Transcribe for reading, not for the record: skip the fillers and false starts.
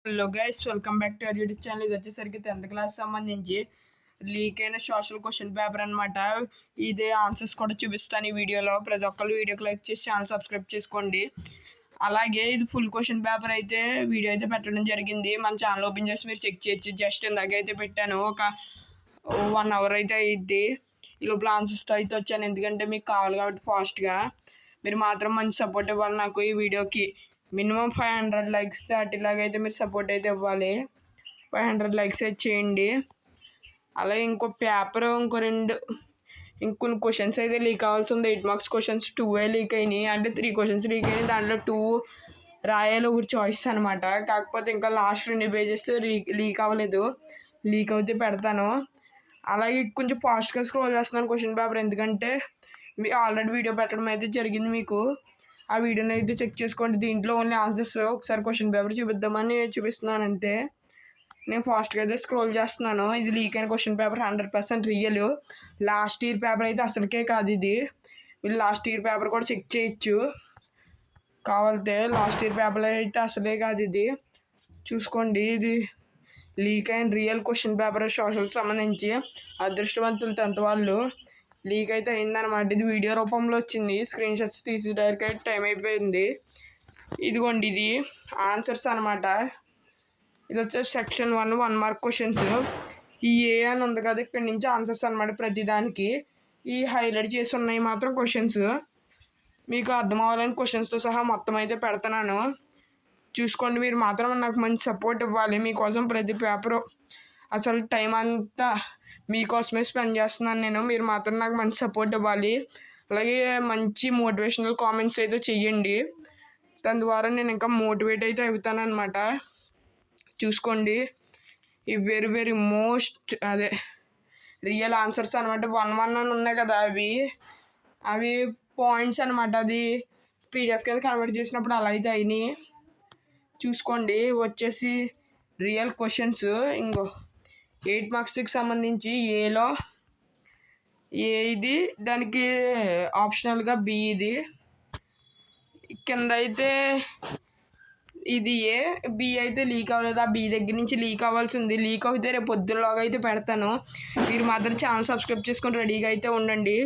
Hello guys, welcome back to our YouTube channel. ఇది వచ్చేసరికి 10th class సంబంధించి leak అయిన సోషల్ క్వశ్చన్ పేపర్ అనమాట. ఇదే ఆన్సర్స్ కూడా చూపిస్తాను ఈ వీడియోలో. ప్రతి ఒక్కరు వీడియోకి లైక్ చేసి ఛానల్ సబ్స్క్రైబ్ చేసుకోండి. అలాగే ఇది ఫుల్ క్వశ్చన్ పేపర్ అయితే వీడియో అయితే పెట్టడం జరిగింది. మన ఛానల్ ఓపెన్ చేసి మీరు చెక్ చేయొచ్చు. జస్ట్ ఇందాక అయితే పెట్టాను, ఒక 1 hour అయితే అయ్యిద్ది. ఈ లోపల ఆన్సర్స్తో అయితే వచ్చాను, ఎందుకంటే మీకు కావాలి కాబట్టి ఫాస్ట్గా. మీరు మాత్రం మంచి సపోర్ట్ ఇవ్వాలి నాకు ఈ వీడియోకి. మినిమం 500 లైక్స్ దాటిలాగైతే మీరు సపోర్ట్ అయితే ఇవ్వాలి. 500 లైక్స్ అయితే చేయండి. అలాగే ఇంకో పేపర్ ఇంకొన్ని క్వశ్చన్స్ అయితే లీక్ అవ్వాల్సి ఉంది. 8 మార్క్స్ క్వశ్చన్స్ 2 లీక్ అయినాయి. అంటే 3 క్వశ్చన్స్ లీక్ అయినాయి, దాంట్లో 2 రాయాలి, ఒకటి చాయిస్ అనమాట. కాకపోతే ఇంకా లాస్ట్ 2 పేజెస్ లీక్ అవ్వలేదు. లీక్ అయితే పెడతాను. అలాగే కొంచెం ఫాస్ట్గా స్క్రోల్ చేస్తున్నాను క్వశ్చన్ పేపర్, ఎందుకంటే మీ ఆల్రెడీ వీడియో పెట్టడం అయితే జరిగింది. మీకు ఆ వీడియోని అయితే చెక్ చేసుకోండి. దీంట్లో ఓన్లీ ఆన్సర్స్ ఒకసారి క్వశ్చన్ పేపర్ చూపిద్దామని చూపిస్తున్నాను అంతే. నేను ఫాస్ట్గా అయితే స్క్రోల్ చేస్తున్నాను. ఇది లీక్ అయిన question paper 100% real. Last year paper అయితే అసలుకే కాదు ఇది. వీళ్ళు లాస్ట్ ఇయర్ పేపర్ కూడా చెక్ చేయొచ్చు కావాలితే. లాస్ట్ ఇయర్ పేపర్ అయితే అసలే కాదు ఇది, చూసుకోండి. ఇది లీక్ అయిన రియల్ క్వశ్చన్ పేపర్ సోషల్కి సంబంధించి. అదృష్టవంతులు 10th వాళ్ళు. లీక్ అయితే అయిందనమాట. ఇది వీడియో రూపంలో వచ్చింది. స్క్రీన్ షాట్స్ తీసి డైరెక్ట్ టైం అయిపోయింది. ఇదిగోండి, ఇది ఆన్సర్స్ అనమాట. ఇది వచ్చేసి సెక్షన్ 1 మార్క్ క్వశ్చన్స్. ఈ ఏ అని ఉంది కదా, ఇక్కడ నుంచి ఆన్సర్స్ అనమాట ప్రతిదానికి. ఈ హైలైట్ చేసి ఉన్నాయి మాత్రం క్వశ్చన్స్. మీకు అర్థం అవ్వాలని క్వశ్చన్స్తో సహా మొత్తం అయితే పెడుతున్నాను, చూసుకోండి. మీరు మాత్రం నాకు మంచి సపోర్ట్ ఇవ్వాలి. మీకోసం ప్రతి పేపరు అసలు టైం అంతా మీకోసమే స్పెండ్ చేస్తున్నాను నేను. మీరు మాత్రం నాకు మంచి సపోర్ట్ ఇవ్వాలి. అలాగే మంచి మోటివేషనల్ కామెంట్స్ అయితే చెయ్యండి. దాని ద్వారా నేను ఇంకా మోటివేట్ అయితే అవుతాను అనమాట. చూసుకోండి, ఈ వెరీ మోస్ట్ రియల్ ఆన్సర్స్ అనమాట. 1 అని ఉన్నాయి కదా, అవి పాయింట్స్ అనమాట. అది పీడిఎఫ్ కింద కన్వర్ట్ చేసినప్పుడు అలా అయితే అయినాయి. చూసుకోండి, వచ్చేసి రియల్ క్వశ్చన్స్. ఇంకో 8 మార్క్స్కి సంబంధించి ఏలో ఇది, దానికి ఆప్షనల్గా బి. ఇది కింద అయితే ఇది బి అయితే లీక్ అవ్వలేదు. ఆ బి దగ్గర నుంచి లీక్ అవ్వాల్సింది. లీక్ అయితే రేపు పొద్దున్నలాగా అయితే పెడతాను. మీరు మాత్రం ఛానల్ సబ్స్క్రైబ్ చేసుకొని రెడీగా అయితే ఉండండి.